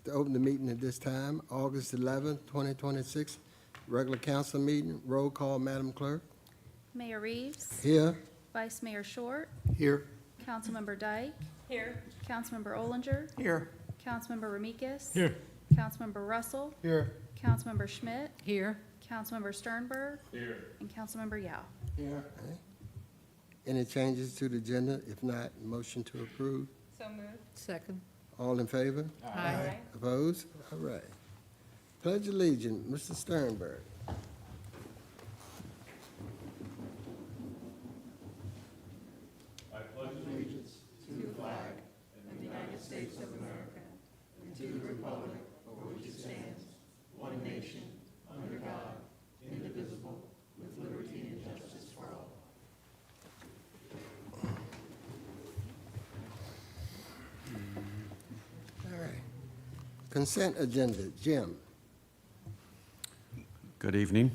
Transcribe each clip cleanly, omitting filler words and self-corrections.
to open the meeting at this time, August 11th, 2026, regular council meeting. Roll call, Madam Clerk. Mayor Reeves. Here. Vice Mayor Short. Here. Councilmember Dyke. Here. Councilmember Olinger. Here. Councilmember Ramikis. Here. Councilmember Russell. Here. Councilmember Schmidt. Here. Councilmember Sternberg. Here. And Councilmember Yao. Here. Any changes to the agenda? If not, motion to approve. So moved. Second. All in favor? Aye. Opposed? All right. Pledge allegiance, Mr. Sternberg. All right. Consent agenda, Jim. Good evening.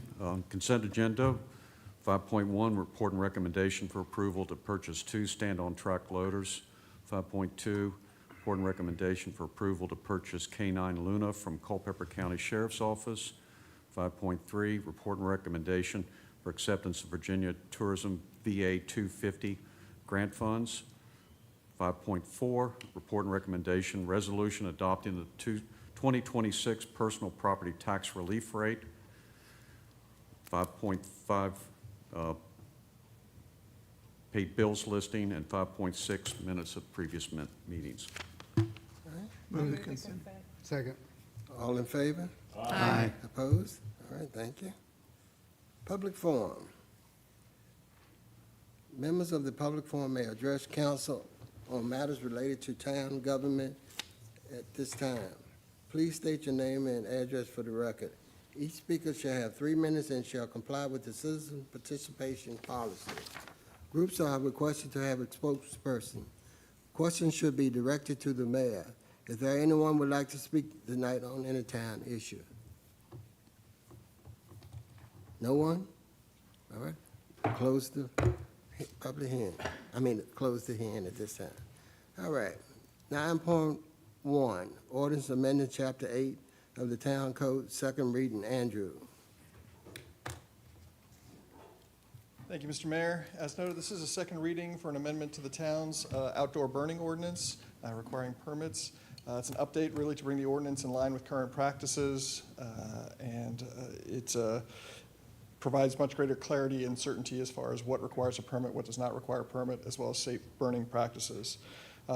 Consent agenda, 5.1, report and recommendation for approval to purchase 2 stand-on track loaders. 5.2, report and recommendation for approval to purchase K9 Luna from Culpeper County Sheriff's Office. 5.3, report and recommendation for acceptance of Virginia Tourism VA 250 grant funds. 5.4, report and recommendation, resolution adopting the 2026 personal property tax relief rate. 5.5, paid bills listing, and 5.6, minutes of previous meetings. Move the consent. Second. All in favor? Aye. Opposed? All right, thank you. Public forum. Members of the public forum may address council on matters related to town government at this time. Please state your name and address for the record. Each speaker shall have 3 minutes and shall comply with the citizen participation policy. Groups are requested to have a spokesperson. Questions should be directed to the mayor. If there anyone would like to speak tonight on any town issue. No one? All right. Close the public hearing. Close the hearing at this time. All right. 9.1, ordinance amending chapter 8 of the town code, second reading. Andrew. Thank you, Mr. Mayor. As noted, this is a second reading for an amendment to the town's outdoor burning ordinance requiring permits. It's an update really to bring the ordinance in line with current practices, and it provides much greater clarity and certainty as far as what requires a permit, what does not require a permit, as well as safe burning practices.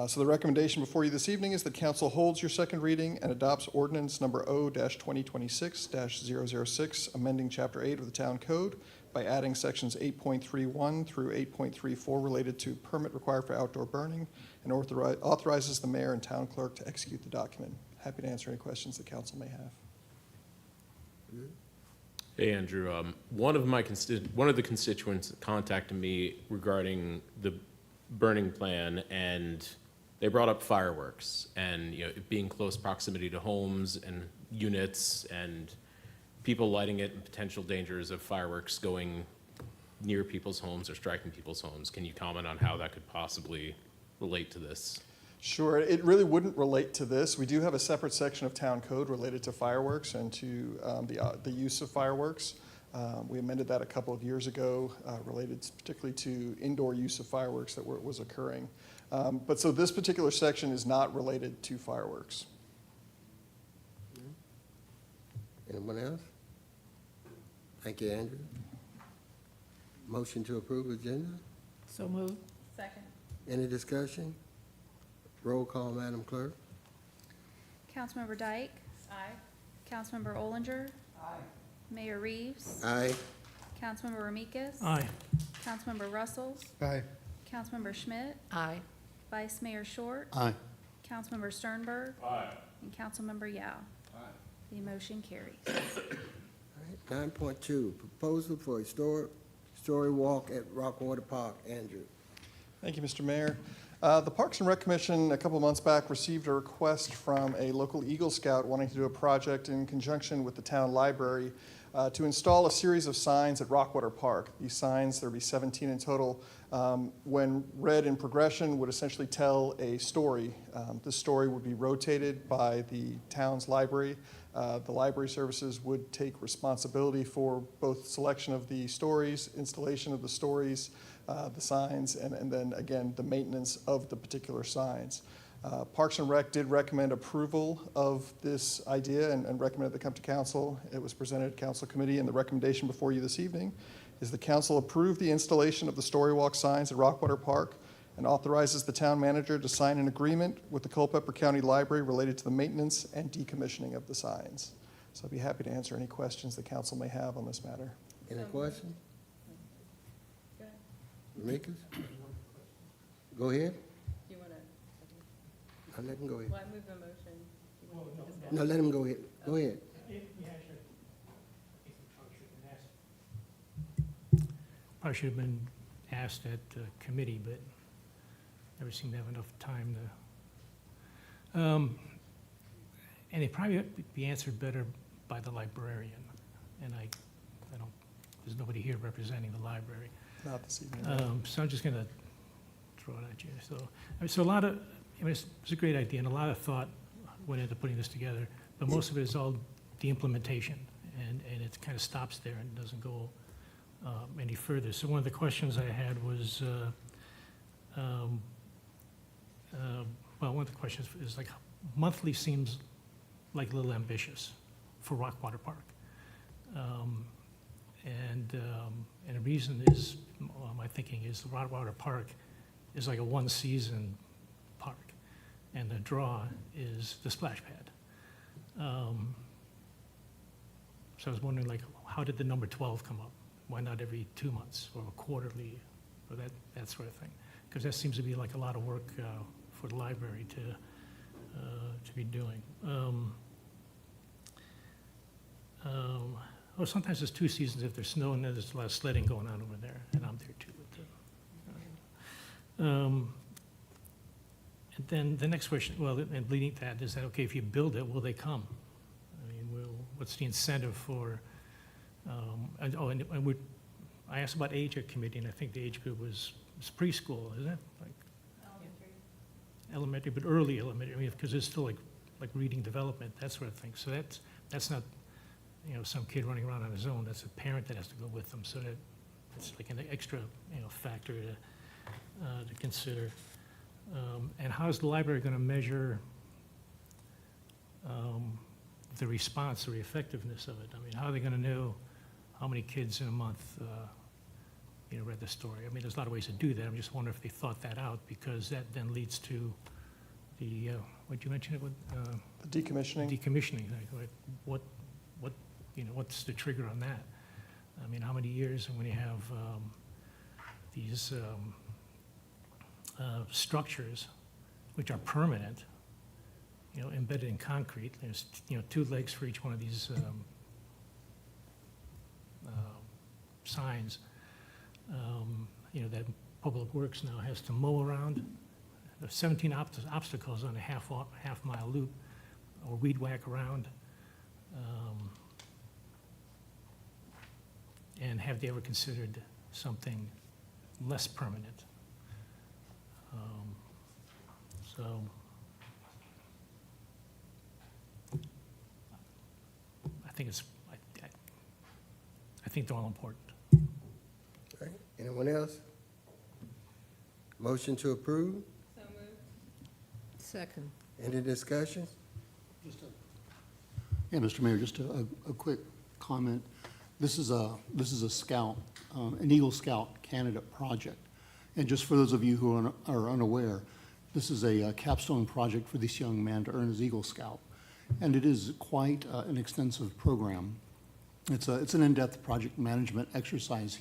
So the recommendation before you this evening is that council holds your second reading and adopts ordinance number O-2026-006, amending chapter 8 of the town code by adding sections 8.31 through 8.34 related to permit required for outdoor burning, and authorizes the mayor and town clerk to execute the document. Happy to answer any questions the council may have. Hey, Andrew. One of the constituents contacted me regarding the burning plan, and they brought up fireworks and it being close proximity to homes and units and people lighting it and potential dangers of fireworks going near people's homes or striking people's homes. Can you comment on how that could possibly relate to this? Sure, it really wouldn't relate to this. We do have a separate section of town code related to fireworks and to the use of fireworks. We amended that a couple of years ago, related particularly to indoor use of fireworks that was occurring. But so this particular section is not related to fireworks. Anyone else? Thank you, Andrew. Motion to approve agenda? So moved. Second. Any discussion? Roll call, Madam Clerk. Councilmember Dyke. Aye. Councilmember Olinger. Aye. Mayor Reeves. Aye. Councilmember Ramikis. Aye. Councilmember Russell. Aye. Councilmember Schmidt. Aye. Vice Mayor Short. Aye. Councilmember Sternberg. Aye. And Councilmember Yao. The motion carries. 9.2, proposal for a story walk at Rockwater Park. Andrew. Thank you, Mr. Mayor. The Parks and Rec Commission, a couple months back, received a request from a local Eagle Scout wanting to do a project in conjunction with the town library to install a series of signs at Rockwater Park. These signs, there'll be 17 in total, when read in progression, would essentially tell a story. This story would be rotated by the town's library. The library services would take responsibility for both selection of the stories, installation of the stories, the signs, and then again, the maintenance of the particular signs. Parks and Rec did recommend approval of this idea and recommended it come to council. It was presented at council committee, and the recommendation before you this evening is the council approve the installation of the Storywalk signs at Rockwater Park and authorizes the town manager to sign an agreement with the Culpeper County Library related to the maintenance and decommissioning of the signs. So I'd be happy to answer any questions the council may have on this matter. Any questions? Makers? Go ahead. Do you want to, I'll let him go ahead. well, I move the motion. Do you want to discuss? No, let him go ahead. Go ahead. Probably should have been asked at committee, but never seemed to have enough time to. And it probably would be answered better by the librarian. And I don't, there's nobody here representing the library. Not this evening. So I'm just going to throw it at you. So a lot of, it's a great idea, and a lot of thought went into putting this together, but most of it is all the implementation, and it kind of stops there and doesn't go any further. So one of the questions I had was, well, one of the questions is like, monthly seems like a little ambitious for Rockwater Park. And the reason is, my thinking is, the Rockwater Park is like a one-season park, and the draw is the splash pad. So I was wondering, like, how did the number 12 come up? Why not every 2 months or quarterly, or that sort of thing? Because that seems to be like a lot of work for the library to be doing. Oh, sometimes there's 2 seasons if there's snow, and then there's a lot of sledding going on over there, and I'm there too. And then the next question, well, and leading to that, is that, okay, if you build it, will they come? I mean, what's the incentive for, I asked about age at committee, and I think the age group was preschool, isn't it? Like elementary, but early elementary, I mean, because it's still like reading development, that sort of thing. So that's not, some kid running around on his own. That's a parent that has to go with them. So that it's like an extra, factor to consider. And how is the library going to measure the response or the effectiveness of it? I mean, how are they going to know how many kids in a month, read the story? I mean, there's a lot of ways to do that. I'm just wondering if they thought that out, because that then leads to the, what'd you mention it with? The decommissioning. Decommissioning. Like, what's the trigger on that? I mean, how many years, and when you have these structures which are permanent, embedded in concrete, there's 2 legs for each one of these signs, that Public Works now has to mow around. There's 17 obstacles on a half-mile loop, or weed whack around. And have they ever considered something less permanent? So I think I think they're all important. Right. Anyone else? Motion to approve? So moved. Second. Any discussion? Yeah, Mr. Mayor, just a quick comment. This is a Scout, an Eagle Scout candidate project. And just for those of you who are unaware, this is a capstone project for this young man to earn his Eagle Scout. And it is quite an extensive program. It's an in-depth project management exercise.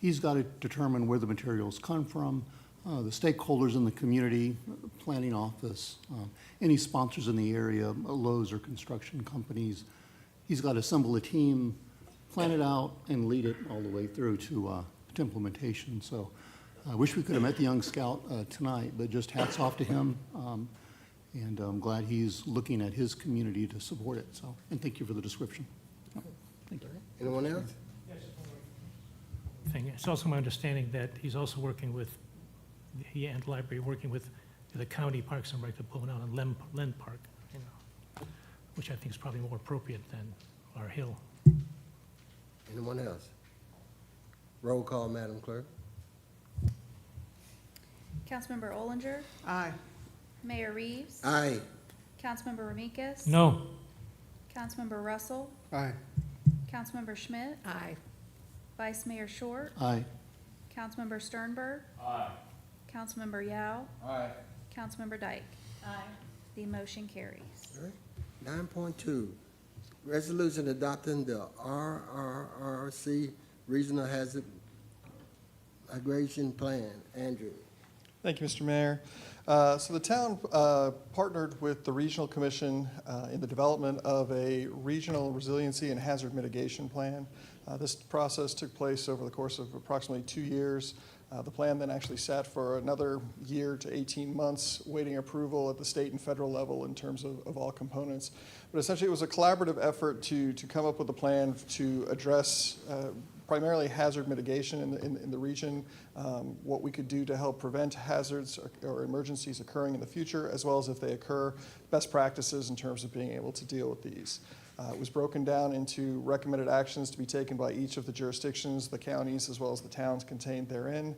He's got to determine where the materials come from, the stakeholders in the community, the planning office, any sponsors in the area, Lowe's or construction companies. He's got to assemble a team, plan it out, and lead it all the way through to implementation. So I wish we could have met the young scout tonight, but just hats off to him. And I'm glad he's looking at his community to support it. So, and thank you for the description. Thank you. Anyone else? thing. It's also my understanding that he's also working with, he and the library, working with the county parks and rec to pull it out on Len Park, you know, which I think is probably more appropriate than our hill. Anyone else? Roll call, Madam Clerk. Councilmember Olinger, Aye. Mayor Reeves, Aye. Councilmember Ramikis. No. Councilmember Russell, Aye. Councilmember Schmidt, Aye. Vice Mayor Short, Aye. Councilmember Sternberg, Councilmember Yao, Councilmember Dyke. Aye. The motion carries. 9.2, resolution adopting the RRRC Regional Hazard Migration Plan. Andrew. Thank you, Mr. Mayor. So the town partnered with the Regional Commission in the development of a regional resiliency and hazard mitigation plan. This process took place over the course of approximately 2 years. The plan then actually sat for another year to 18 months, waiting approval at the state and federal level in terms of all components. But essentially, it was a collaborative effort to come up with a plan to address primarily hazard mitigation in the region, what we could do to help prevent hazards or emergencies occurring in the future, as well as if they occur, best practices in terms of being able to deal with these. It was broken down into recommended actions to be taken by each of the jurisdictions, the counties, as well as the towns contained therein.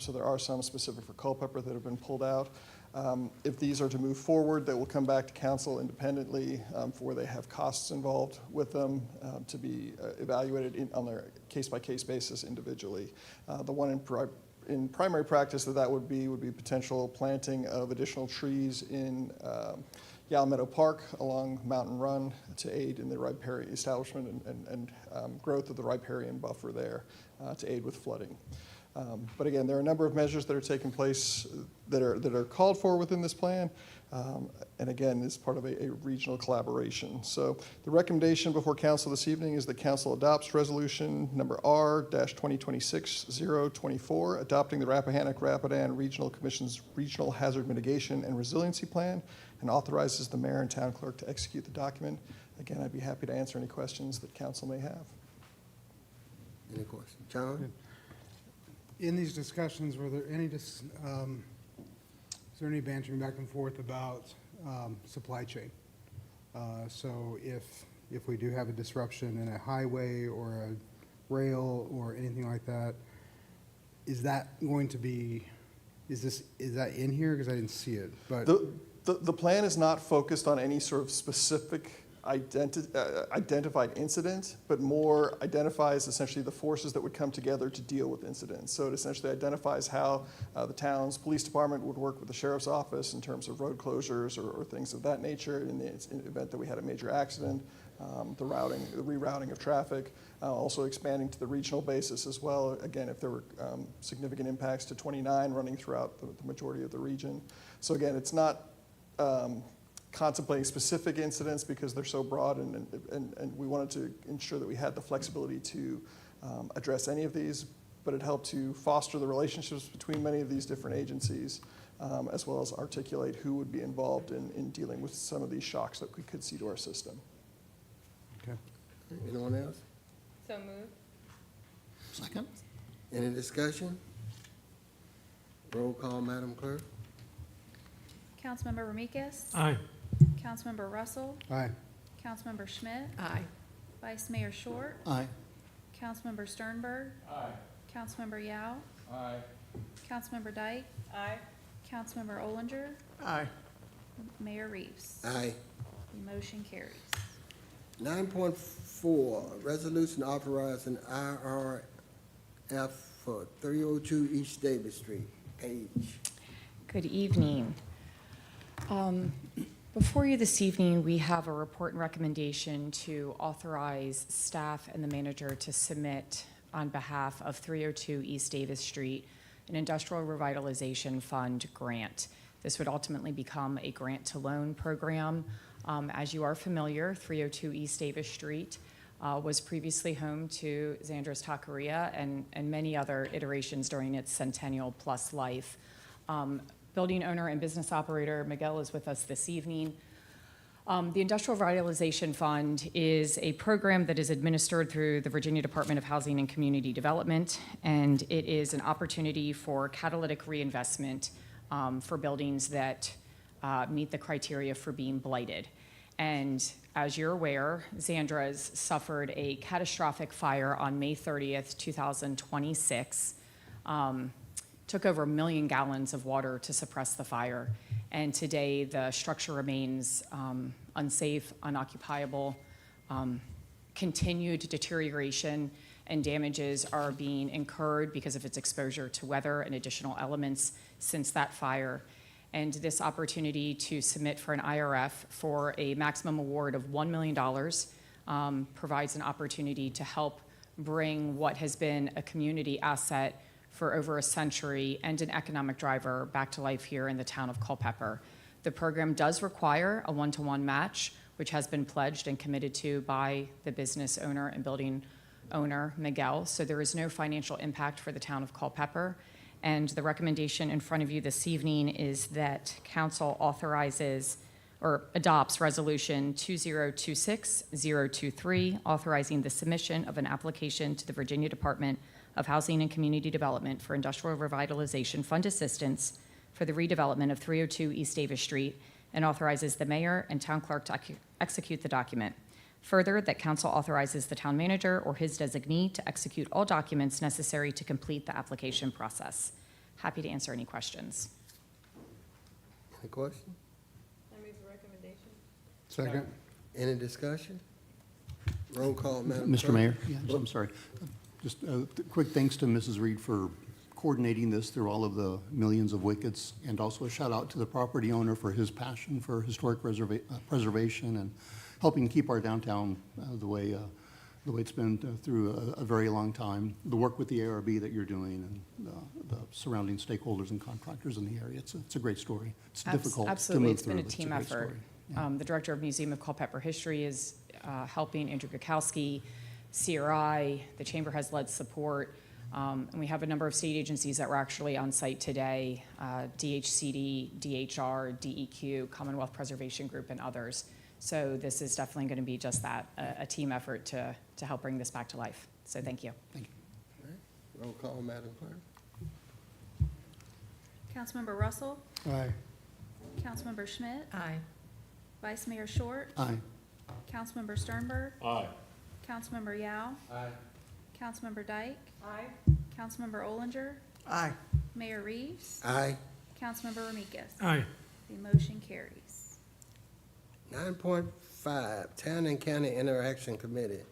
So there are some specific for Culpeper that have been pulled out. If these are to move forward, they will come back to council independently for where they have costs involved with them to be evaluated on their case-by-case basis individually. The one in primary practice that would be potential planting of additional trees in Yale Meadow Park along Mountain Run to aid in the riparian establishment and growth of the riparian buffer there to aid with flooding. But again, there are a number of measures that are taking place that are called for within this plan. And again, it's part of a regional collaboration. So the recommendation before council this evening is that council adopts resolution number R-2026-024, adopting the Rappahannock-Rapidan Regional Commission's Regional Hazard Mitigation and Resiliency Plan, and authorizes the mayor and town clerk to execute the document. Again, I'd be happy to answer any questions that council may have. Any questions? John? In these discussions, were there any, is there any bantering back and forth about supply chain? So if we do have a disruption in a highway or a rail or anything like that, is that going to be, is that in here? Because I didn't see it, but. The plan is not focused on any sort of specific identified incident, but more identifies essentially the forces that would come together to deal with incidents. So it essentially identifies how the town's police department would work with the sheriff's office in terms of road closures or things of that nature in the event that we had a major accident, the rerouting of traffic, also expanding to the regional basis as well. Again, if there were significant impacts to 29 running throughout the majority of the region. So again, it's not contemplating specific incidents because they're so broad, and we wanted to ensure that we had the flexibility to address any of these, but it helped to foster the relationships between many of these different agencies, as well as articulate who would be involved in dealing with some of these shocks that we could see to our system. Okay. Anyone else? So moved. Second? Any discussion? Roll call, Madam Clerk. Councilmember Ramikis. Aye. Councilmember Russell, Aye. Councilmember Schmidt, Aye. Vice Mayor Short, Aye. Councilmember Sternberg, Councilmember Yao, Councilmember Dyke, Aye. Councilmember Olinger, Aye. Mayor Reeves. Aye. The motion carries. 9.4, resolution authorizing IRF for 302 East Davis Street. H. Good evening. Before you this evening, we have a report and recommendation to authorize staff and the manager to submit on behalf of 302 East Davis Street an industrial revitalization fund grant. This would ultimately become a grant-to-loan program. As you are familiar, 302 East Davis Street was previously home to Xandros Taqueria and many other iterations during its centennial-plus life. Building owner and business operator Miguel is with us this evening. The Industrial Revitalization Fund is a program that is administered through the Virginia Department of Housing and Community Development, and it is an opportunity for catalytic reinvestment for buildings that meet the criteria for being blighted. And as you're aware, Zandra's suffered a catastrophic fire on May 30th, 2026. Took over 1 million gallons of water to suppress the fire. And today, the structure remains unsafe, unoccupiable. Continued deterioration and damages are being incurred because of its exposure to weather and additional elements since that fire. And this opportunity to submit for an IRF for a maximum award of $1 million provides an opportunity to help bring what has been a community asset for over a century and an economic driver back to life here in the town of Culpeper. The program does require a one-to-one match, which has been pledged and committed to by the business owner and building owner, Miguel. So there is no financial impact for the town of Culpeper. And the recommendation in front of you this evening is that council authorizes or adopts Resolution 2026-023, authorizing the submission of an application to the Virginia Department of Housing and Community Development for Industrial Revitalization Fund Assistance for the redevelopment of 302 East Davis Street, and authorizes the mayor and town clerk to execute the document. Further, that council authorizes the town manager or his designee to execute all documents necessary to complete the application process. Happy to answer any questions. Any question? I move the recommendation. Second. Any discussion? Roll call, Madam Mr. Clerk. Mayor, I'm sorry. Just quick thanks to Mrs. Reed for coordinating this through all of the millions of wickets, and also a shout out to the property owner for his passion for historic preservation and helping keep our downtown the way it's been through a very long time. The work with the ARB that you're doing and the surrounding stakeholders and contractors in the area, it's a great story. It's difficult to Absolutely, move it's been through, a but team great effort. story. Yeah. The director of Museum of Culpeper History is helping Andrew Gukowski, CRI, the chamber has led support, and we have a number of state agencies that were actually on site today, DHCD, DHR, DEQ, Commonwealth Preservation Group, and others. So this is definitely going to be just that, a team effort to help bring this back to life. So thank you. Thank you. Roll call, Madam Clerk. Councilmember Russell, Aye. Councilmember Schmidt, Aye. Vice Mayor Short, Aye. Councilmember Sternberg, Aye. Councilmember Yao, Aye. Councilmember Dyke, Aye. Councilmember Olinger, Aye. Mayor Reeves, Aye. Councilmember Ramikis. Aye. The motion carries. 9.5, Town and County Interaction Committee.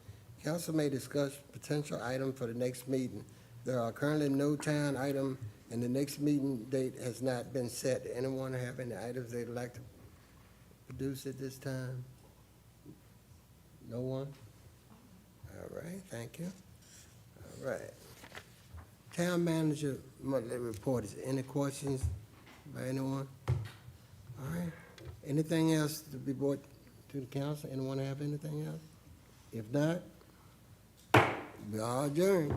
Council may discuss potential item for the next meeting. There are currently no town item, and the next meeting date has not been set. Anyone have any items they'd like to produce at this time? No one? All right, thank you. All right. Town Manager monthly report. Is there any questions by anyone? All right. Anything else to be brought to the council? Anyone have anything else? If not, we are adjourned.